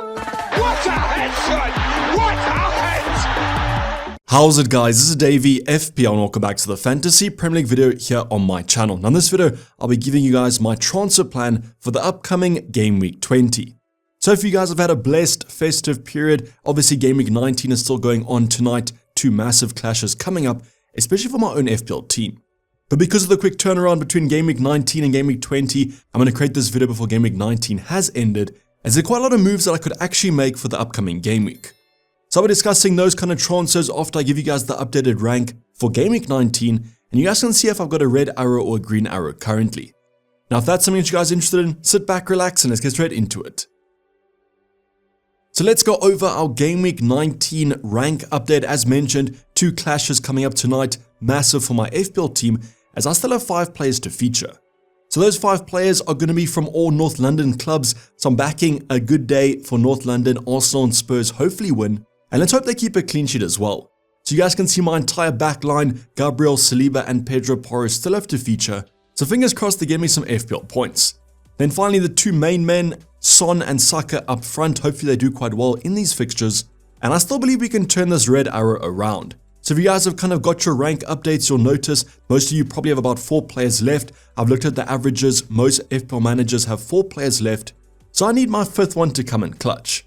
What a headshot! What a head! How's it, guys? This is Dayvy, FPL, and welcome back to the Fantasy Premier League video here on my channel. Now in this video, I'll be giving you guys my transfer plan for the upcoming Game Week 20. So if you guys have had a blessed festive period, obviously Game Week 19 is still going on tonight, two massive clashes coming up, especially for my own FPL team. But because of the quick turnaround between Game Week 19 and Game Week 20, I'm going to create this video before Game Week 19 has ended, as there are quite a lot of moves that I could actually make for the upcoming game week. So I'll be discussing those kind of transfers after I give you guys the updated rank for Game Week 19, and you guys can see if I've got a red arrow or a green arrow currently. Now if that's something that you guys are interested in, sit back, relax, and let's get straight into it. So let's go over our Game Week 19 rank update. As mentioned, two clashes coming up tonight, massive for my FPL team, as I still have 5 players to feature. So those 5 players are going to be from all North London clubs, so I'm backing a good day for North London, Arsenal and Spurs hopefully win, and let's hope they keep a clean sheet as well. So you guys can see my entire back line, Gabriel, Saliba and Pedro Porro still have to feature, so fingers crossed they give me some FPL points. Then finally the two main men, Son and Saka up front, hopefully they do quite well in these fixtures, and I still believe we can turn this red arrow around. So if you guys have kind of got your rank updates, you'll notice most of you probably have about 4 players left. I've looked at the averages, most FPL managers have 4 players left, so I need my 5th one to come in clutch.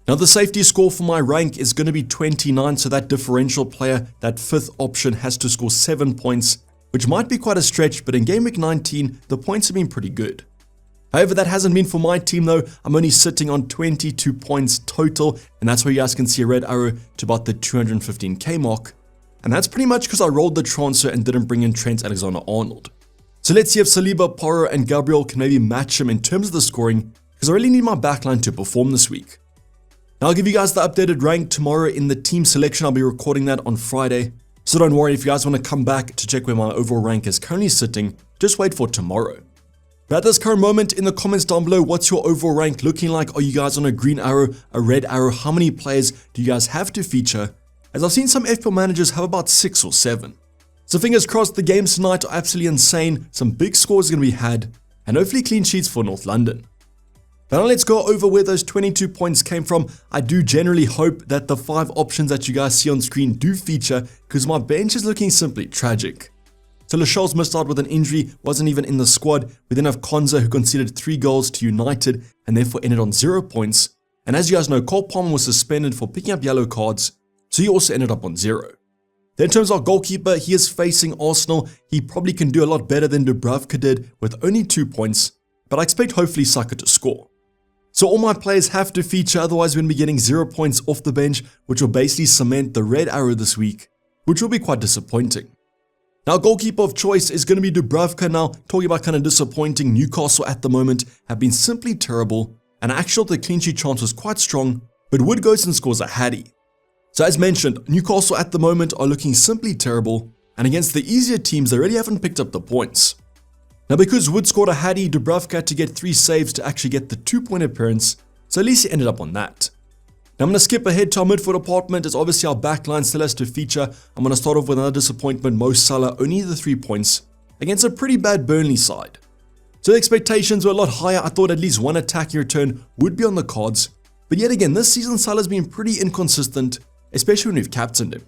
Now the safety score for my rank is going to be 29, so that differential player, that 5th option has to score 7 points, which might be quite a stretch, but in Game Week 19, the points have been pretty good. However, that hasn't been for my team though. I'm only sitting on 22 points total, and that's where you guys can see a red arrow to about the 215k mark. And that's pretty much because I rolled the transfer and didn't bring in Trent Alexander-Arnold. So let's see if Saliba, Porro and Gabriel can maybe match him in terms of the scoring, because I really need my backline to perform this week. Now I'll give you guys the updated rank tomorrow in the team selection. I'll be recording that on Friday. So don't worry, if you guys want to come back to check where my overall rank is currently sitting, just wait for tomorrow. But at this current moment, in the comments down below, what's your overall rank looking like? Are you guys on a green arrow, a red arrow? How many players do you guys have to feature? As I've seen some FPL managers have about 6 or 7. So fingers crossed, the games tonight are absolutely insane. Some big scores are going to be had, and hopefully clean sheets for North London. But now let's go over where those 22 points came from. I do generally hope that the 5 options that you guys see on screen do feature, because my bench is looking simply tragic. So Lascelles missed out with an injury, wasn't even in the squad. We then have Konza, who conceded 3 goals to United and therefore ended on 0 points. And as you guys know, Cole Palmer was suspended for picking up yellow cards, so he also ended up on 0. Then in terms of our goalkeeper, he is facing Arsenal. He probably can do a lot better than Dubravka did with only 2 points, but I expect hopefully Saka to score. So all my players have to feature, otherwise we're going to be getting 0 points off the bench, which will basically cement the red arrow this week, which will be quite disappointing. Now, goalkeeper of choice is going to be Dubravka. Now, talking about kind of disappointing, Newcastle at the moment have been simply terrible, and actually the clean sheet chance was quite strong, but Wood goes and scores a Hattie. So as mentioned, Newcastle at the moment are looking simply terrible, and against the easier teams, they really haven't picked up the points. Now, because Wood scored a Hattie, Dubravka had to get 3 saves to actually get the 2-point appearance, so at least he ended up on that. Now I'm going to skip ahead to our midfield department, as obviously our backline still has to feature. I'm going to start off with another disappointment, Mo Salah, only the 3 points against a pretty bad Burnley side. So the expectations were a lot higher. I thought at least one attacking return would be on the cards, but yet again this season Salah's been pretty inconsistent, especially when we've captained him.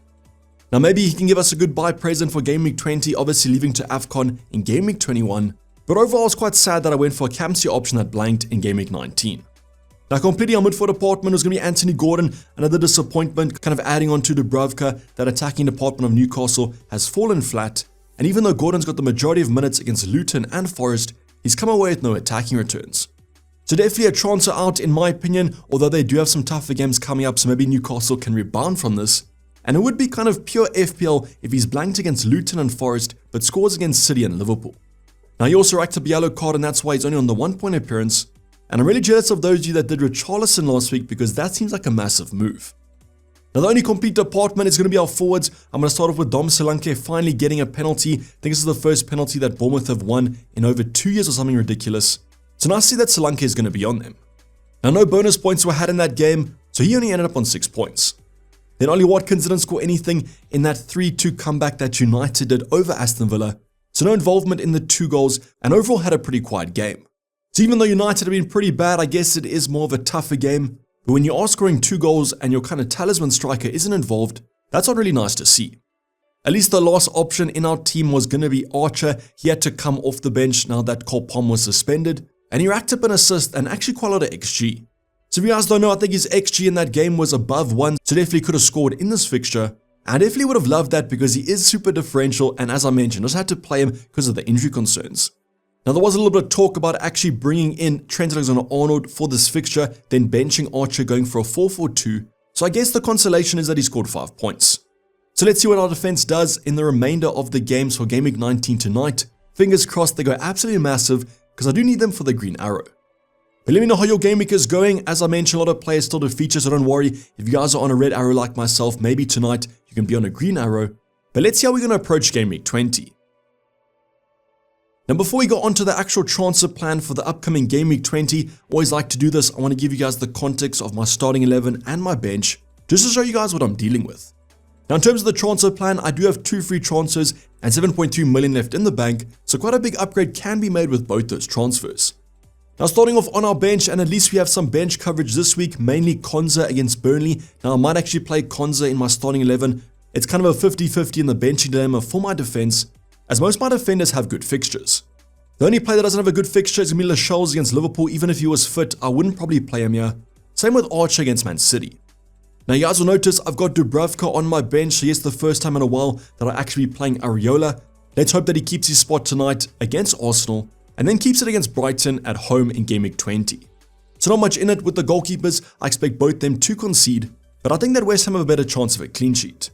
Now maybe he can give us a good buy present for Game Week 20, obviously leaving to AFCON in Game Week 21, but overall I was quite sad that I went for a captaincy option that blanked in Game Week 19. Now completing our midfield department was going to be Anthony Gordon, another disappointment, kind of adding on to Dubravka. That attacking department of Newcastle has fallen flat, and even though Gordon's got the majority of minutes against Luton and Forest, he's come away with no attacking returns. So definitely a transfer out in my opinion, although they do have some tougher games coming up, so maybe Newcastle can rebound from this. And it would be kind of pure FPL if he's blanked against Luton and Forest, but scores against City and Liverpool. Now he also racked up a yellow card, and that's why he's only on the 1-point appearance. And I'm really jealous of those of you that did Richarlison last week, because that seems like a massive move. Now the only complete department is going to be our forwards. I'm going to start off with Dom Solanke finally getting a penalty. I think this is the first penalty that Bournemouth have won in over 2 years or something ridiculous. So now I see that Solanke is going to be on them. Now no bonus points were had in that game, so he only ended up on 6 points. Then Ollie Watkins didn't score anything in that 3-2 comeback that United did over Aston Villa. So no involvement in the 2 goals, and overall had a pretty quiet game. So even though United have been pretty bad, I guess it is more of a tougher game. But when you are scoring 2 goals and your kind of talisman striker isn't involved, that's not really nice to see. At least the last option in our team was going to be Archer. He had to come off the bench now that Cole Palmer was suspended, and he racked up an assist and actually quite a lot of XG. So if you guys don't know, I think his XG in that game was above 1, so definitely could have scored in this fixture. I definitely would have loved that because he is super differential, and as I mentioned, I just had to play him because of the injury concerns. Now there was a little bit of talk about actually bringing in Trent Alexander-Arnold for this fixture, then benching Archer going for a 4-4-2. So I guess the consolation is that he scored 5 points. So let's see what our defense does in the remainder of the games for Game Week 19 tonight. Fingers crossed they go absolutely massive because I do need them for the green arrow. But let me know how your game week is going. As I mentioned, a lot of players still do features, so don't worry. If you guys are on a red arrow like myself, maybe tonight you can be on a green arrow. But let's see how we're going to approach Game Week 20. Now before we go on to the actual transfer plan for the upcoming Game Week 20, always like to do this, I want to give you guys the context of my starting 11 and my bench, just to show you guys what I'm dealing with. Now in terms of the transfer plan, I do have 2 free transfers and 7.2 million left in the bank, so quite a big upgrade can be made with both those transfers. Now starting off on our bench, and at least we have some bench coverage this week, mainly Konza against Burnley. Now I might actually play Konza in my starting 11. It's kind of a 50-50 in the benching dilemma for my defense, as most of my defenders have good fixtures. The only player that doesn't have a good fixture is going to be Lascelles against Liverpool. Even if he was fit, I wouldn't probably play him here. Same with Archer against Man City. Now you guys will notice I've got Dubravka on my bench, so yes, the first time in a while that I'll actually be playing Areola. Let's hope that he keeps his spot tonight against Arsenal, and then keeps it against Brighton at home in Game Week 20. So not much in it with the goalkeepers. I expect both them to concede, but I think that West Ham have a better chance of a clean sheet.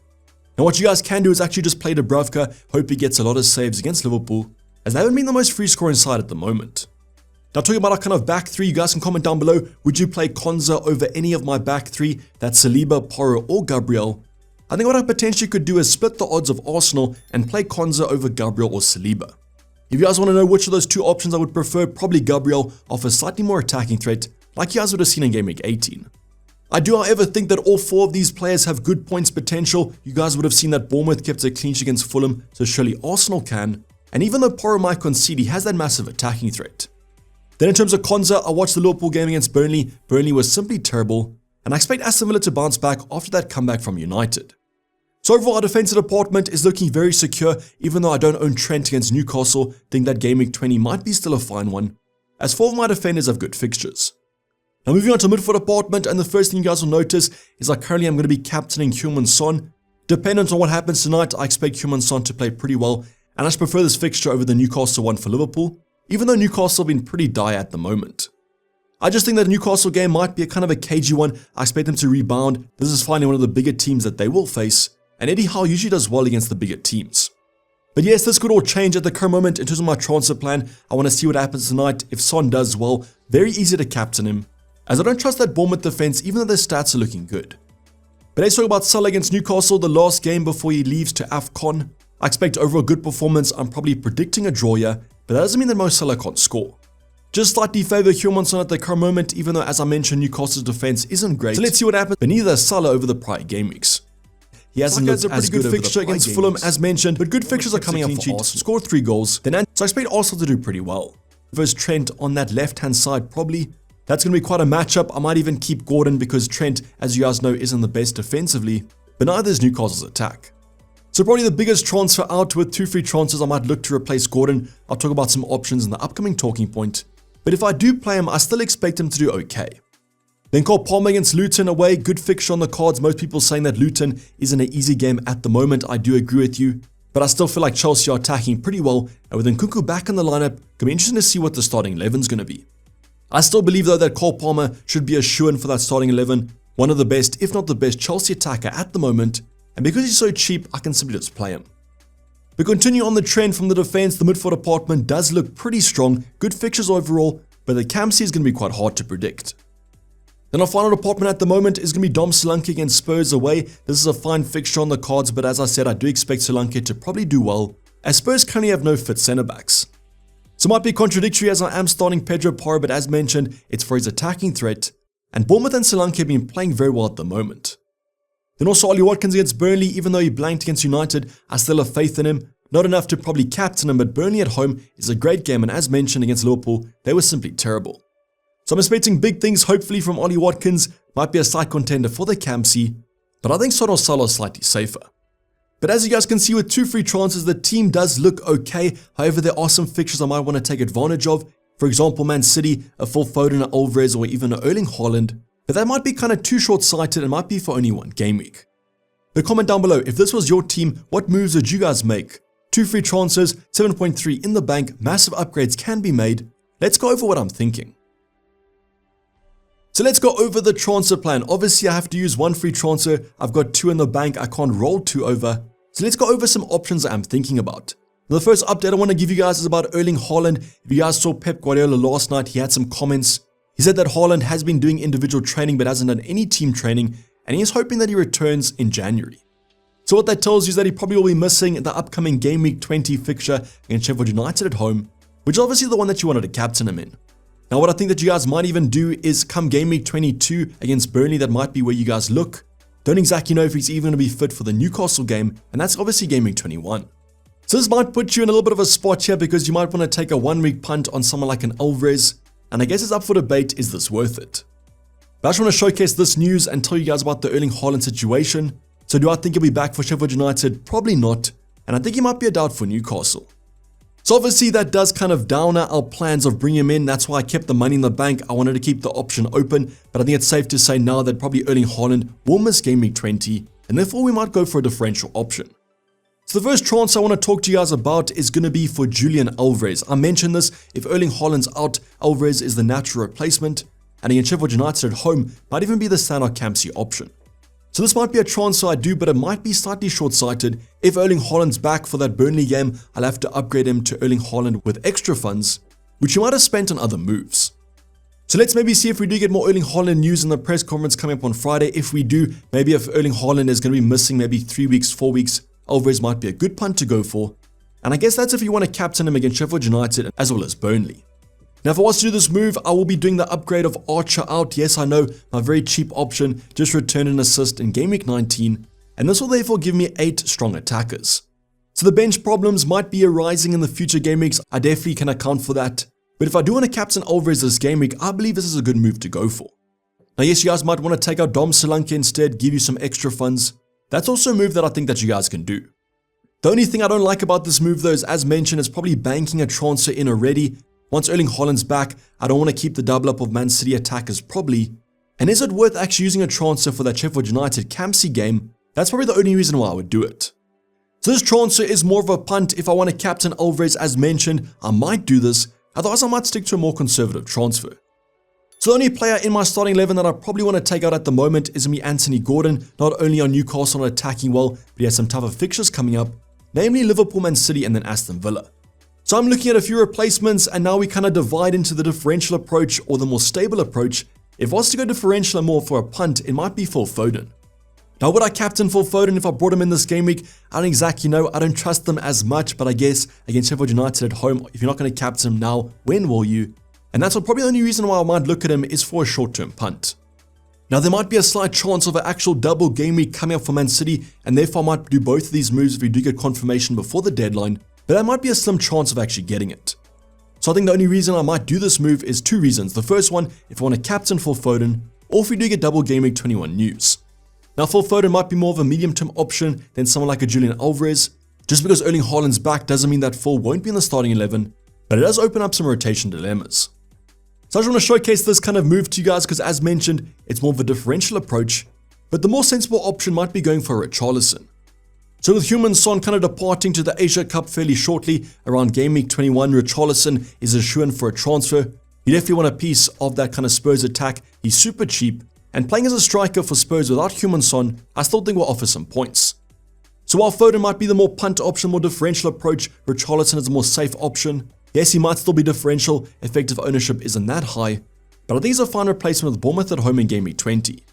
Now what you guys can do is actually just play Dubravka, hope he gets a lot of saves against Liverpool, as they haven't been the most free scoring side at the moment. Now talking about our kind of back 3, you guys can comment down below, would you play Konza over any of my back 3, that's Saliba, Porro or Gabriel? I think what I potentially could do is split the odds of Arsenal and play Konza over Gabriel or Saliba. If you guys want to know which of those 2 options I would prefer, probably Gabriel offers slightly more attacking threat, like you guys would have seen in Game Week 18. I do however think that all 4 of these players have good points potential. You guys would have seen that Bournemouth kept a clean sheet against Fulham, so surely Arsenal can. And even though Porro might concede, he has that massive attacking threat. Then in terms of Konza, I watched the Liverpool game against Burnley. Burnley was simply terrible, and I expect Aston Villa to bounce back after that comeback from United. So overall, our defensive department is looking very secure, even though I don't own Trent against Newcastle. Think that Game Week 20 might be still a fine one, as 4 of my defenders have good fixtures. Now moving on to midfield department, and the first thing you guys will notice is I currently am going to be captaining Heung-min Son. Dependent on what happens tonight, I expect Heung-min Son to play pretty well, and I just prefer this fixture over the Newcastle one for Liverpool, even though Newcastle have been pretty dire at the moment. I just think that the Newcastle game might be a kind of a cagey one. I expect them to rebound. This is finally one of the bigger teams that they will face, and Eddie Howe usually does well against the bigger teams. But yes, this could all change at the current moment in terms of my transfer plan. I want to see what happens tonight. If Son does well, very easy to captain him, as I don't trust that Bournemouth defense even though their stats are looking good. But let's talk about Salah against Newcastle, the last game before he leaves to AFCON. I expect overall good performance. I'm probably predicting a draw here, but that doesn't mean that Mo Salah can't score. Just slightly favour Heung-min Son at the current moment, even though as I mentioned Newcastle's defense isn't great. So let's see what happens, but neither is Salah over the prior game weeks. He hasn't looked a pretty good fixture against Fulham as mentioned, but good fixtures are coming up for Arsenal. Scored 3 goals, so I expect Arsenal to do pretty well. Versus Trent on that left hand side probably. That's going to be quite a matchup. I might even keep Gordon because Trent, as you guys know, isn't the best defensively, but neither is Newcastle's attack. So probably the biggest transfer out with 2 free transfers, I might look to replace Gordon. I'll talk about some options in the upcoming talking point. But if I do play him, I still expect him to do okay. Then Cole Palmer against Luton away, good fixture on the cards. Most people saying that Luton isn't an easy game at the moment. I do agree with you, but I still feel like Chelsea are attacking pretty well. And with Nkunku back in the lineup, it's going to be interesting to see what the starting 11 is going to be. I still believe though that Cole Palmer should be a shoo-in for that starting 11. One of the best, if not the best, Chelsea attacker at the moment. And because he's so cheap, I can simply just play him. We continue on the trend from the defense. The midfield department does look pretty strong. Good fixtures overall, but the Camp is going to be quite hard to predict. Then our final department at the moment is going to be Dom Solanke against Spurs away. This is a fine fixture on the cards, but as I said, I do expect Solanke to probably do well, as Spurs currently have no fit centre-backs. So it might be contradictory as I am starting Pedro Porro, but as mentioned, it's for his attacking threat, and Bournemouth and Solanke have been playing very well at the moment. Then also Ollie Watkins against Burnley. Even though he blanked against United, I still have faith in him. Not enough to probably captain him, but Burnley at home is a great game, and as mentioned against Liverpool, they were simply terrible. So I'm expecting big things hopefully from Ollie Watkins. might be a slight contender for the Campsy, but I think Son or Salah is slightly safer. But as you guys can see with 2 free transfers, the team does look okay. However, there are some fixtures I might want to take advantage of. For example, Man City, a full Foden, an Alvarez, or even an Erling Haaland. But that might be kind of too short-sighted and might be for only one game week. But comment down below, if this was your team, what moves would you guys make? 2 free transfers, 7.3 in the bank, massive upgrades can be made. Let's go over what I'm thinking. So let's go over the transfer plan. Obviously, I have to use 1 free transfer. I've got 2 in the bank. I can't roll 2 over. So let's go over some options I'm thinking about. Now, the first update I want to give you guys is about Erling Haaland. If you guys saw Pep Guardiola last night, he had some comments. He said that Haaland has been doing individual training but hasn't done any team training, and he is hoping that he returns in January. So what that tells you is that he probably will be missing the upcoming Game Week 20 fixture against Sheffield United at home, which is obviously the one that you wanted to captain him in. Now, what I think that you guys might even do is come Game Week 22 against Burnley, that might be where you guys look. Don't exactly know if he's even going to be fit for the Newcastle game, and that's obviously Game Week 21. So this might put you in a little bit of a spot here because you might want to take a 1-week punt on someone like an Alvarez, and I guess it's up for debate, is this worth it? But I just want to showcase this news and tell you guys about the Erling Haaland situation. So do I think he'll be back for Sheffield United? Probably not, and I think he might be a doubt for Newcastle. So obviously that does kind of downer our plans of bringing him in. That's why I kept the money in the bank. I wanted to keep the option open, but I think it's safe to say now that probably Erling Haaland will miss Game Week 20, and therefore we might go for a differential option. So the first transfer I want to talk to you guys about is going to be for Julian Alvarez. I mentioned this, if Erling Haaland's out, Alvarez is the natural replacement, and against Sheffield United at home might even be the standout Campsy option. So this might be a transfer I do, but it might be slightly short-sighted. If Erling Haaland's back for that Burnley game, I'll have to upgrade him to Erling Haaland with extra funds, which you might have spent on other moves. So let's maybe see if we do get more Erling Haaland news in the press conference coming up on Friday. If we do, maybe if Erling Haaland is going to be missing maybe 3 weeks, 4 weeks, Alvarez might be a good punt to go for. And I guess that's if you want to captain him against Sheffield United as well as Burnley. Now, if I was to do this move, I will be doing the upgrade of Archer out. Yes, I know, my very cheap option, just return an assist in Game Week 19, and this will therefore give me 8 strong attackers. So the bench problems might be arising in the future game weeks. I definitely can account for that. But if I do want to captain Alvarez this game week, I believe this is a good move to go for. Now, yes, you guys might want to take out Dom Solanke instead, give you some extra funds. That's also a move that I think that you guys can do. The only thing I don't like about this move though is, as mentioned, it's probably banking a transfer in already. Once Erling Haaland's back, I don't want to keep the double up of Man City attackers probably. And is it worth actually using a transfer for that Sheffield United Campsy game? That's probably the only reason why I would do it. So this transfer is more of a punt. If I want to captain Alvarez as mentioned, I might do this. Otherwise, I might stick to a more conservative transfer. So the only player in my starting 11 that I probably want to take out at the moment is me Anthony Gordon. Not only are Newcastle not attacking well, but he has some tougher fixtures coming up, namely Liverpool, Man City, and then Aston Villa. So I'm looking at a few replacements, and now we kind of divide into the differential approach or the more stable approach. If I was to go differential and more for a punt, it might be Phil Foden. Now, would I captain Phil Foden if I brought him in this game week? I don't exactly know. I don't trust them as much, but I guess against Sheffield United at home, if you're not going to captain him now, when will you? And that's probably the only reason why I might look at him is for a short-term punt. Now, there might be a slight chance of an actual double game week coming up for Man City, and therefore I might do both of these moves if we do get confirmation before the deadline, but there might be a slim chance of actually getting it. So I think the only reason I might do this move is 2 reasons. The first one, if I want to captain Phil Foden, or if we do get double game week 21 news. Now, Phil Foden might be more of a medium-term option than someone like a Julian Alvarez. Just because Erling Haaland's back doesn't mean that Phil won't be in the starting 11, but it does open up some rotation dilemmas. So I just want to showcase this kind of move to you guys because, as mentioned, it's more of a differential approach, but the more sensible option might be going for Richarlison. So with Heung-min Son kind of departing to the Asia Cup fairly shortly, around Game Week 21, Richarlison is a shoo-in for a transfer. You definitely want a piece of that kind of Spurs attack. He's super cheap, and playing as a striker for Spurs without Heung-min Son, I still think will offer some points. So while Foden might be the more punt option, more differential approach, Richarlison is a more safe option. Yes, he might still be differential, effective ownership isn't that high, but I think he's a fine replacement with Bournemouth at home in Game Week 20.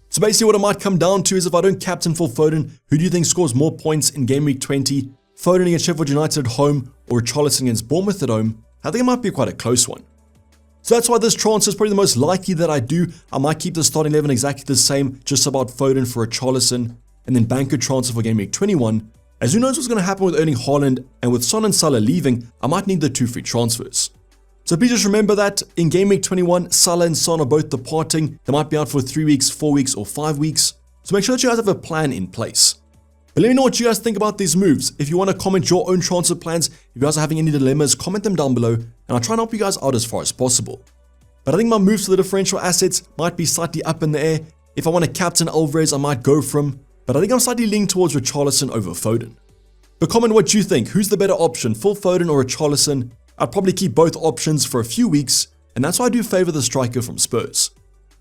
So basically what it might come down to is, if I don't captain Phil Foden, who do you think scores more points in Game Week 20? Foden against Sheffield United at home or Richarlison against Bournemouth at home? I think it might be quite a close one. So that's why this transfer is probably the most likely that I do. I might keep the starting 11 exactly the same, just about Foden for Richarlison, and then bank a transfer for Game Week 21. As who knows what's going to happen with Erling Haaland, and with Son and Salah leaving, I might need the 2 free transfers. So please just remember that in Game Week 21, Salah and Son are both departing. They might be out for 3 weeks, 4 weeks, or 5 weeks. So make sure that you guys have a plan in place. But let me know what you guys think about these moves. If you want to comment your own transfer plans, if you guys are having any dilemmas, comment them down below, and I'll try and help you guys out as far as possible. But I think my moves for the differential assets might be slightly up in the air. If I want to captain Alvarez, I might go for him, but I think I'm slightly leaning towards Richarlison over Foden. But comment what you think. Who's the better option, Phil Foden or Richarlison? I'd probably keep both options for a few weeks, and that's why I do favor the striker from Spurs.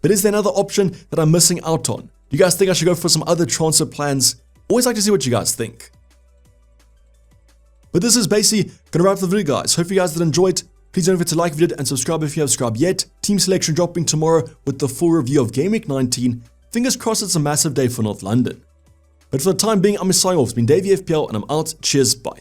But is there another option that I'm missing out on? Do you guys think I should go for some other transfer plans? Always like to see what you guys think. But this is basically going to wrap up the video, guys. Hope you guys did enjoy it. Please don't forget to like the video and subscribe if you haven't subscribed yet. Team selection dropping tomorrow with the full review of Game Week 19. Fingers crossed it's a massive day for North London. But for the time being, I'm signing off. It's been Dayvy FPL and I'm out. Cheers, bye.